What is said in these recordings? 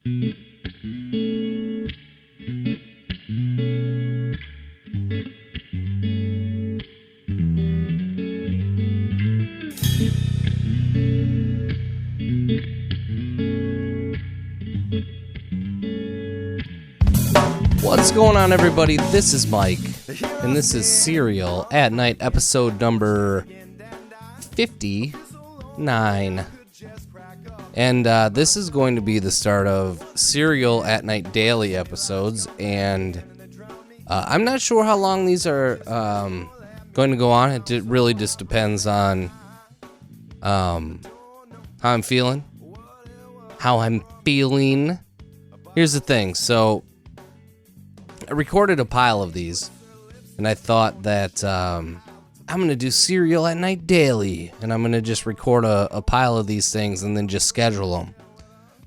What's going on, everybody? This is Mike, and this is Serial at Night, episode number 59. And this is going to be the start of Serial at Night daily episodes, and I'm not sure how long these are going to go on. It really just depends on how I'm feeling. Here's the thing. So I recorded a pile of these, and I thought that I'm going to do Serial at Night daily, and I'm going to just record a pile of these things and then just schedule them.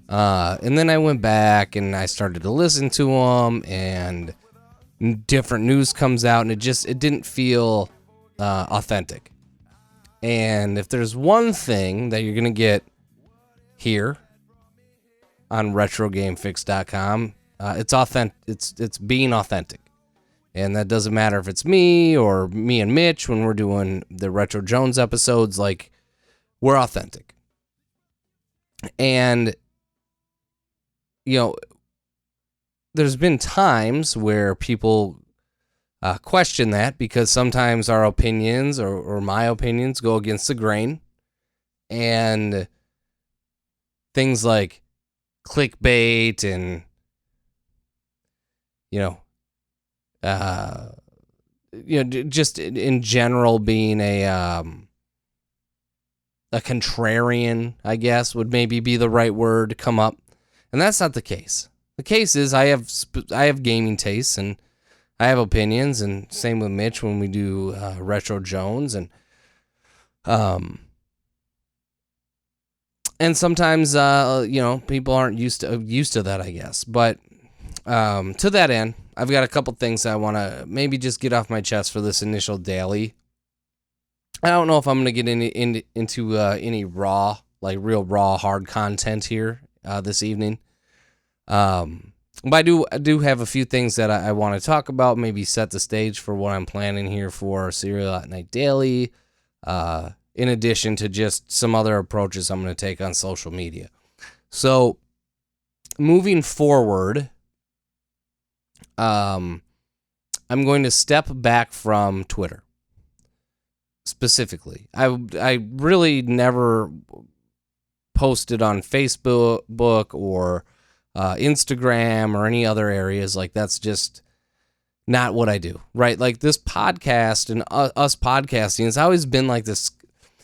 And then I went back and I started to listen to them, and different news comes out, and it didn't feel authentic. And if there's one thing that you're going to get here on RetroGameFix.com, it's authentic. It's being authentic, and that doesn't matter if it's me or me and Mitch when we're doing the Retro Jones episodes. Like, we're authentic, and there's been times where people question that, because sometimes our opinions or my opinions go against the grain, and things like clickbait and just in general being a contrarian, I guess, would maybe be the right word to come up. And that's not the case. The case is I have gaming tastes, and I have opinions, and same with Mitch when we do Retro Jones, and sometimes people aren't used to that, I guess. But to that end, I've got a couple things I want to maybe just get off my chest for this initial daily. I don't know if I'm going to get into any raw, like real raw, hard content here this evening. But I do have a few things that I want to talk about, maybe set the stage for what I'm planning here for Serial at Night Daily, in addition to just some other approaches I'm going to take on social media. So, moving forward, I'm going to step back from Twitter. Specifically, I really never posted on Facebook or Instagram or any other areas. Like, that's just not what I do, right? Like, this podcast and us podcasting has always been like this,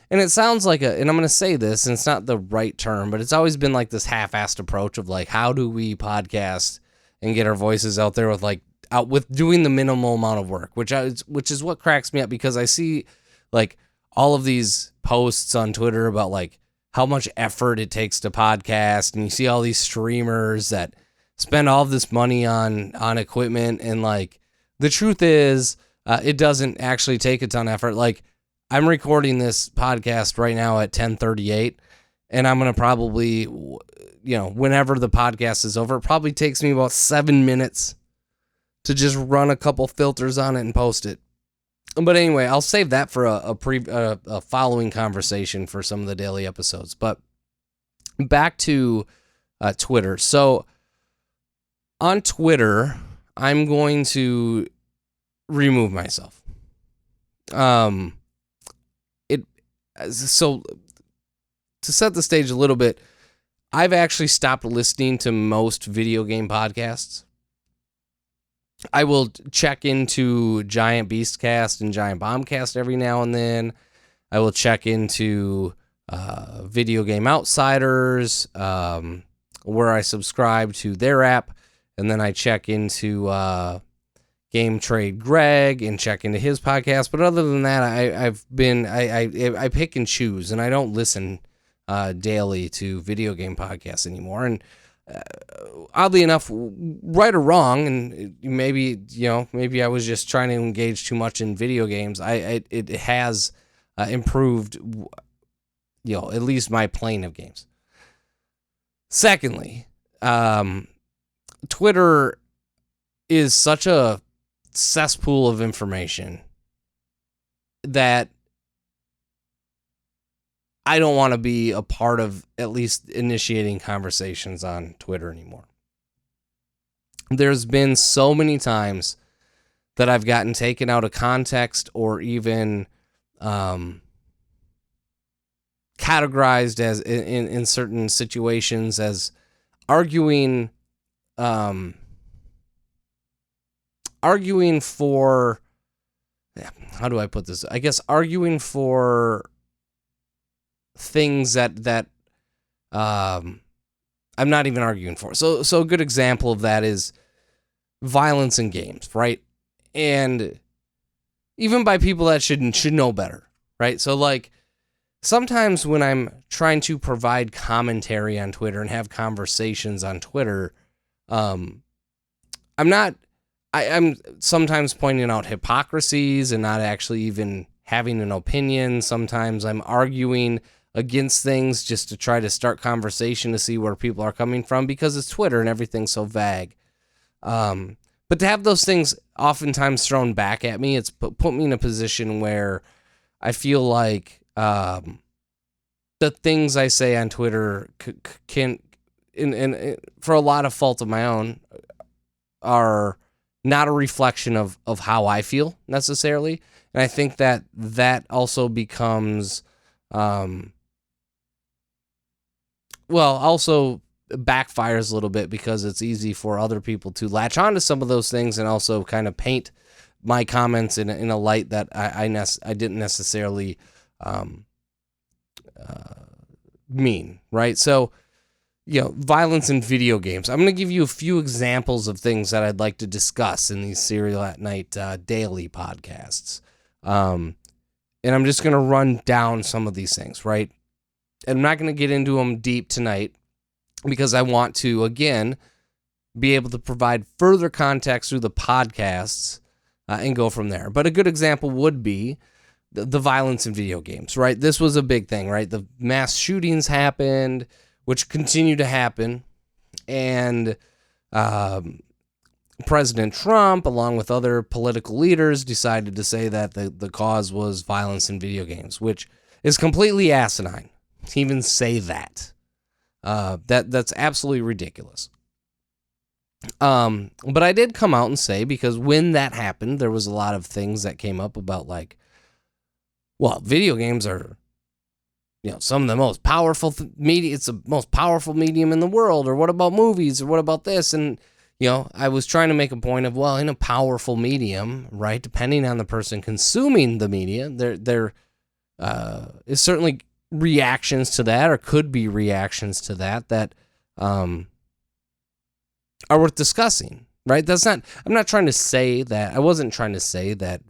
and it sounds like and I'm going to say this, and it's not the right term, but it's always been like this half-assed approach of like, how do we podcast and get our voices out there with doing the minimal amount of work, which is what cracks me up, because I see like all of these posts on Twitter about like how much effort it takes to podcast, and you see all these streamers that spend all this money on equipment, and like the truth is it doesn't actually take a ton of effort. Like, I'm recording this podcast right now at 10:38, and I'm going to probably, whenever the podcast is over, it probably takes me about 7 minutes to just run a couple filters on it and post it. But anyway, I'll save that for a following conversation for some of the daily episodes. But back to Twitter. So on Twitter, I'm going to remove myself. So to set the stage a little bit, I've actually stopped listening to most video game podcasts. I will check into Giant Beastcast and Giant Bombcast every now and then. I will check into Video Game Outsiders, where I subscribe to their app, and then I check into Game Trade Greg and check into his podcast. But other than that, I pick and choose, and I don't listen daily to video game podcasts anymore. And oddly enough, right or wrong, and maybe I was just trying to engage too much in video games. It has improved, at least my playing of games. Secondly, Twitter is such a cesspool of information that I don't want to be a part of at least initiating conversations on Twitter anymore. There's been so many times that I've gotten taken out of context or even categorized as in certain situations as arguing for, how do I put this? I guess arguing for things that I'm not even arguing for. So a good example of that is violence in games, right? And even by people that should know better, right? So like sometimes when I'm trying to provide commentary on Twitter and have conversations on Twitter, I'm sometimes pointing out hypocrisies and not actually even having an opinion. Sometimes I'm arguing against things just to try to start conversation to see where people are coming from because it's Twitter and everything's so vague. But to have those things oftentimes thrown back at me, it's put me in a position where I feel like the things I say on Twitter can, for a lot of fault of my own, are not a reflection of how I feel necessarily. And I think that also becomes, also backfires a little bit because it's easy for other people to latch onto some of those things and also kind of paint my comments in a light that I didn't necessarily mean, right? So, violence in video games. I'm going to give you a few examples of things that I'd like to discuss in these Serial at Night daily podcasts. And I'm just going to run down some of these things, right? And I'm not going to get into them deep tonight because I want to, again, be able to provide further context through the podcasts and go from there. But a good example would be the violence in video games, right? This was a big thing, right? The mass shootings happened, which continue to happen. And President Trump, along with other political leaders, decided to say that the cause was violence in video games, which is completely asinine to even say that. That's absolutely ridiculous. But I did come out and say, because when that happened, there was a lot of things that came up about like, well, video games are, some of the most powerful media. It's the most powerful medium in the world. Or what about movies? Or what about this? And, I was trying to make a point of, well, in a powerful medium, right, depending on the person consuming the media, there is certainly reactions to that, or could be reactions to that are worth discussing, right? I'm not trying to say that, I wasn't trying to say that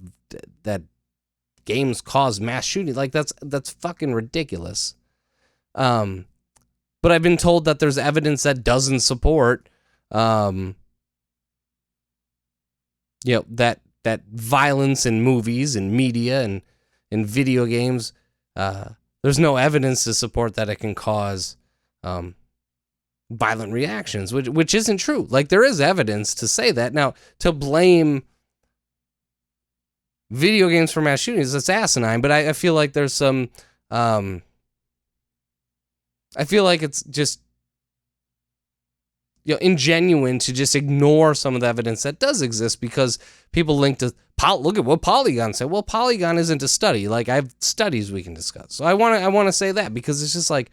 games cause mass shooting. Like that's fucking ridiculous. But I've been told that there's evidence that doesn't support, that violence in movies and media and in video games, there's no evidence to support that it can cause violent reactions, which isn't true. Like, there is evidence to say that. Now, to blame video games for mass shootings, that's asinine, but I feel like there's some... I feel like it's just ingenuine to just ignore some of the evidence that does exist because people link to look at what Polygon said. Well, Polygon isn't a study. Like, I have studies we can discuss. So I want to say that because it's just like,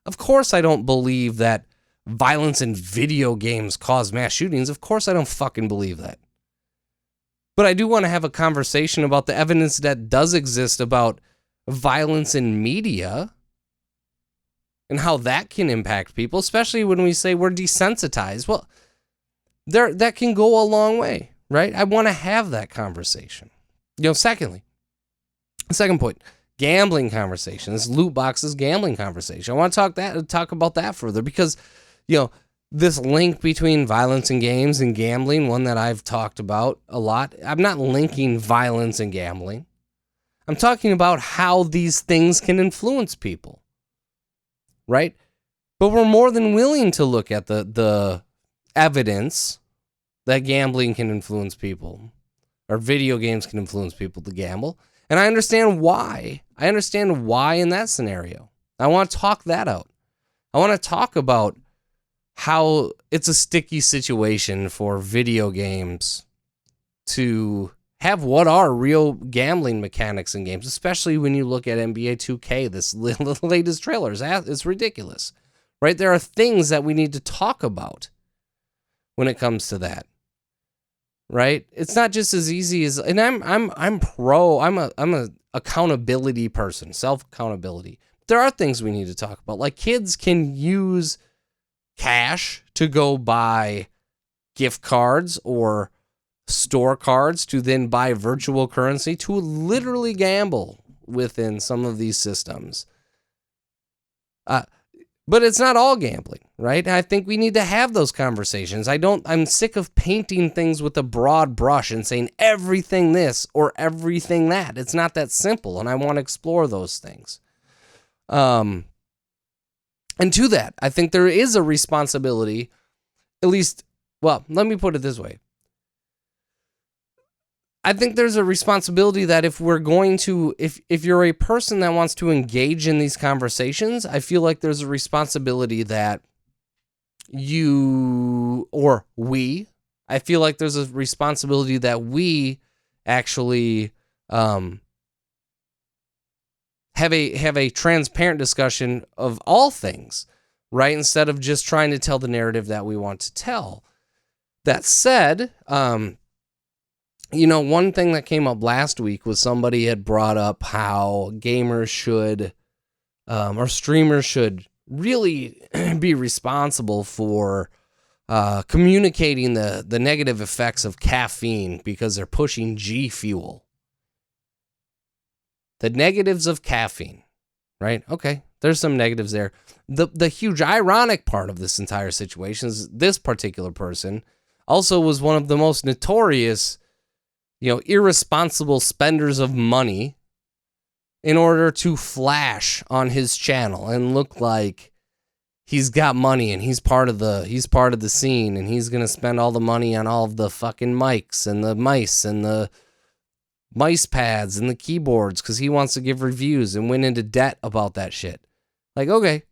of course I don't believe that violence in video games cause mass shootings. Of course I don't fucking believe that. But I do want to have a conversation about the evidence that does exist about violence in media and how that can impact people, especially when we say we're desensitized. Well, that can go a long way, right? I want to have that conversation. Secondly, second point, gambling conversation. This loot boxes gambling conversation. I want to talk about that further because, this link between violence in games and gambling, one that I've talked about a lot. I'm not linking violence and gambling. I'm talking about how these things can influence people. Right? But we're more than willing to look at the evidence that gambling can influence people, or video games can influence people to gamble. And I understand why. I understand why in that scenario. I want to talk that out. I want to talk about how it's a sticky situation for video games to have what are real gambling mechanics in games, especially when you look at NBA 2K, this latest trailer. It's ridiculous, right? There are things that we need to talk about when it comes to that, right? It's not just as easy as, and I'm a accountability person, self-accountability. There are things we need to talk about. Like, kids can use cash to go buy gift cards or store cards to then buy virtual currency to literally gamble within some of these systems. But it's not all gambling, right? I think we need to have those conversations. I'm sick of painting things with a broad brush and saying everything this or everything that. It's not that simple, and I want to explore those things. And to that, I think there is a responsibility, at least, well, let me put it this way. I think there's a responsibility that if we're going to, if you're a person that wants to engage in these conversations, I feel like there's a responsibility that you, or we, I feel like there's a responsibility that we actually have a transparent discussion of all things, right? Instead of just trying to tell the narrative that we want to tell. That said, one thing that came up last week was somebody had brought up how gamers should, or streamers should really be responsible for communicating the negative effects of caffeine because they're pushing G Fuel. The negatives of caffeine, right? Okay, there's some negatives there. The huge ironic part of this entire situation is this particular person also was one of the most notorious irresponsible spenders of money in order to flash on his channel and look like he's got money and he's part of the scene, and he's going to spend all the money on all of the fucking mics and the mice and the mice pads and the keyboards because he wants to give reviews and went into debt about that shit. Like, okay,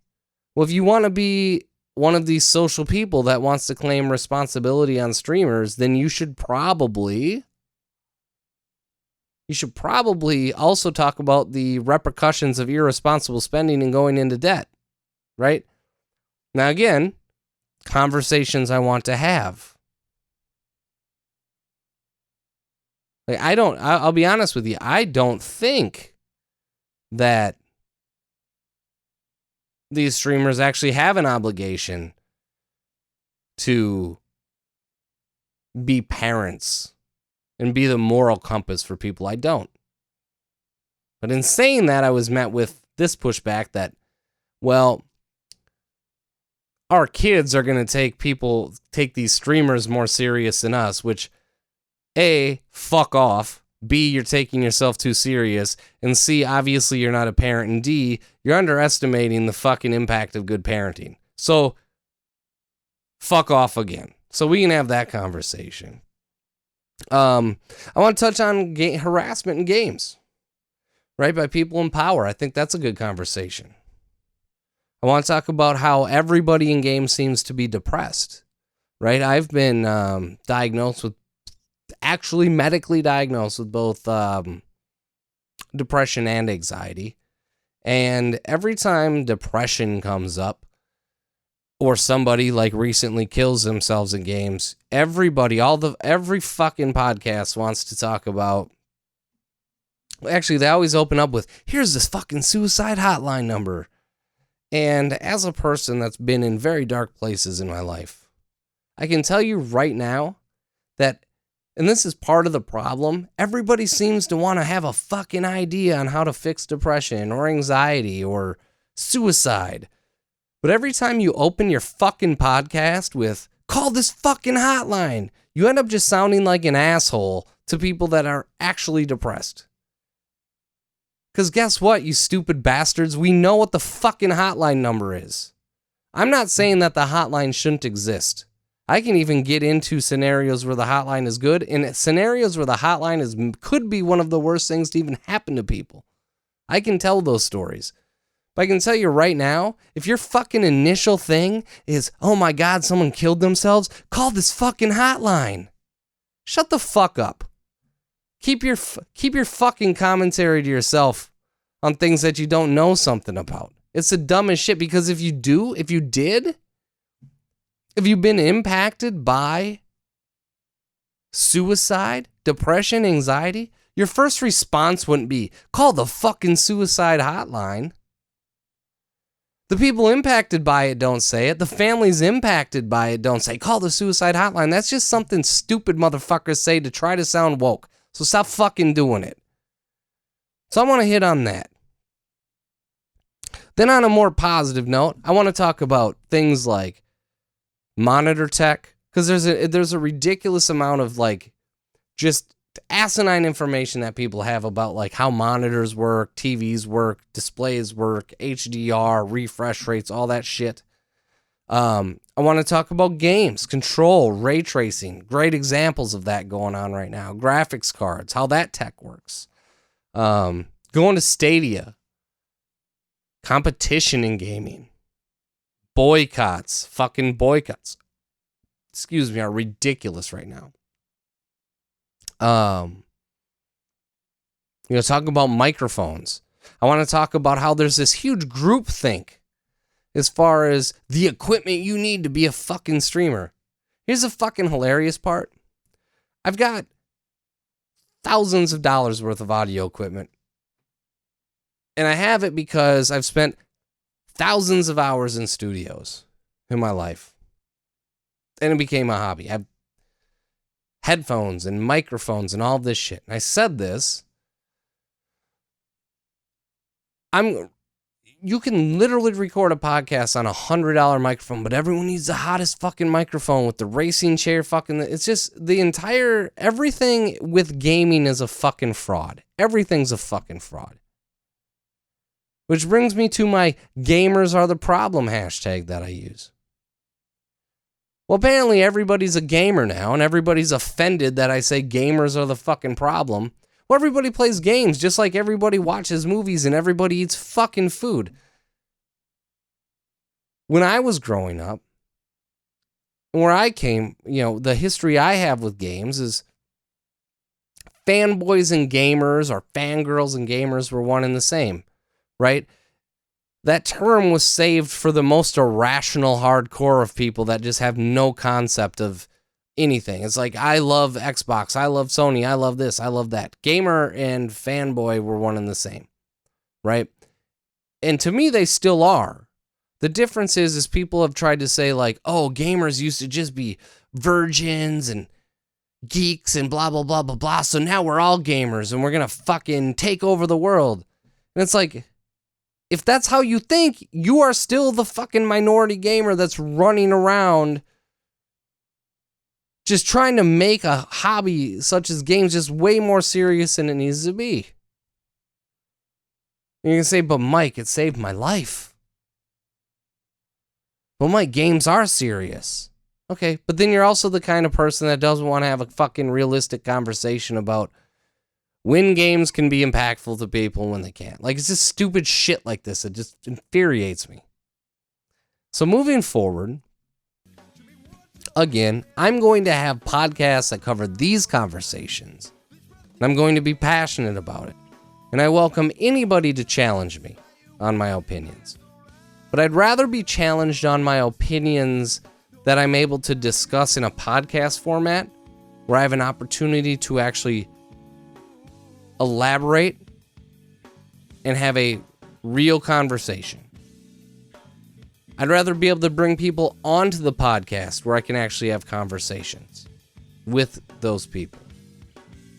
well, if you want to be one of these social people that wants to claim responsibility on streamers, then you should probably also talk about the repercussions of irresponsible spending and going into debt, right? Now, again, conversations I want to have. Like, I'll be honest with you, I don't think that these streamers actually have an obligation to be parents and be the moral compass for people. I don't. But in saying that, I was met with this pushback that, well, our kids are going to take these streamers more serious than us, which, A, fuck off. B, you're taking yourself too serious. And C, obviously you're not a parent. And D, you're underestimating the fucking impact of good parenting. So, fuck off again. So we can have that conversation. I want to touch on harassment in games, right? By people in power. I think that's a good conversation. I want to talk about how everybody in games seems to be depressed, right? I've been medically diagnosed with both depression and anxiety. And every time depression comes up, or somebody like recently kills themselves in games, every fucking podcast wants to talk about. Actually, they always open up with, here's this fucking suicide hotline number. And as a person that's been in very dark places in my life, I can tell you right now that, and this is part of the problem, everybody seems to want to have a fucking idea on how to fix depression or anxiety or suicide. But every time you open your fucking podcast with, call this fucking hotline, you end up just sounding like an asshole to people that are actually depressed. Because guess what, you stupid bastards? We know what the fucking hotline number is. I'm not saying that the hotline shouldn't exist. I can even get into scenarios where the hotline is good, and scenarios where the hotline could be one of the worst things to even happen to people. I can tell those stories. But I can tell you right now, if your fucking initial thing is, oh my God, someone killed themselves, call this fucking hotline. Shut the fuck up. Keep your fucking commentary to yourself on things that you don't know something about. It's the dumbest shit, because if you've been impacted by suicide, depression, anxiety, your first response wouldn't be, call the fucking suicide hotline. The people impacted by it don't say it. The families impacted by it don't say, call the suicide hotline. That's just something stupid motherfuckers say to try to sound woke. So stop fucking doing it. So I want to hit on that. Then on a more positive note, I want to talk about things like monitor tech, because there's a ridiculous amount of like just asinine information that people have about like how monitors work, TVs work, displays work, HDR, refresh rates, all that shit. I want to talk about games, control, ray tracing, great examples of that going on right now. Graphics cards, how that tech works. Going to Stadia, competition in gaming, fucking boycotts, are ridiculous right now. Talk about microphones. I want to talk about how there's this huge groupthink as far as the equipment you need to be a fucking streamer. Here's the fucking hilarious part. I've got thousands of dollars worth of audio equipment. And I have it because I've spent thousands of hours in studios in my life. And it became a hobby. I've headphones and microphones and all this shit. And I said this. You can literally record a podcast on $100 microphone, but everyone needs the hottest fucking microphone with the racing chair fucking. It's just everything with gaming is a fucking fraud. Everything's a fucking fraud. Which brings me to my gamers are the problem hashtag that I use. Well, apparently everybody's a gamer now, and everybody's offended that I say gamers are the fucking problem. Well, everybody plays games just like everybody watches movies and everybody eats fucking food. When I was growing up, where I came, the history I have with games is fanboys and gamers, or fangirls and gamers, were one and the same, right? That term was saved for the most irrational hardcore of people that just have no concept of anything. It's like, I love Xbox, I love Sony, I love this, I love that. Gamer and fanboy were one and the same, right? And to me, they still are. The difference is people have tried to say like, oh, gamers used to just be virgins and geeks and blah, blah, blah, blah, blah. So now we're all gamers and we're going to fucking take over the world. And it's like, if that's how you think, you are still the fucking minority gamer that's running around just trying to make a hobby such as games just way more serious than it needs to be. And you can say, but Mike, it saved my life. Well, Mike, games are serious. Okay, but then you're also the kind of person that doesn't want to have a fucking realistic conversation about when games can be impactful to people and when they can't. Like, it's just stupid shit like this. It just infuriates me. So moving forward, again, I'm going to have podcasts that cover these conversations. And I'm going to be passionate about it. And I welcome anybody to challenge me on my opinions. But I'd rather be challenged on my opinions that I'm able to discuss in a podcast format, where I have an opportunity to actually elaborate and have a real conversation. I'd rather be able to bring people onto the podcast where I can actually have conversations with those people.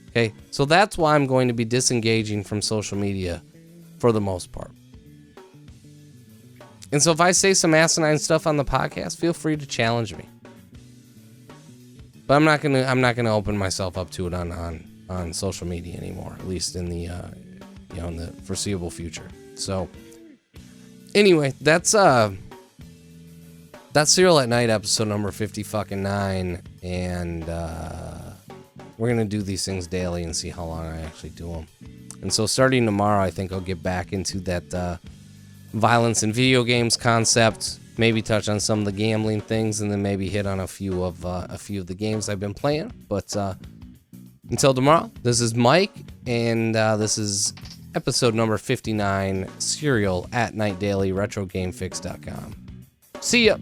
Okay, so that's why I'm going to be disengaging from social media for the most part. And so if I say some asinine stuff on the podcast, feel free to challenge me. But I'm not gonna open myself up to it on social media anymore, at least in the in the foreseeable future. So anyway, that's That's Serial at Night, episode number 50-9, and we're going to do these things daily and see how long I actually do them. And so starting tomorrow, I think I'll get back into that violence in video games concept, maybe touch on some of the gambling things, and then maybe hit on a few of the games I've been playing. But until tomorrow, this is Mike, and this is episode number 59, Serial at Night Daily, RetroGameFix.com. See ya!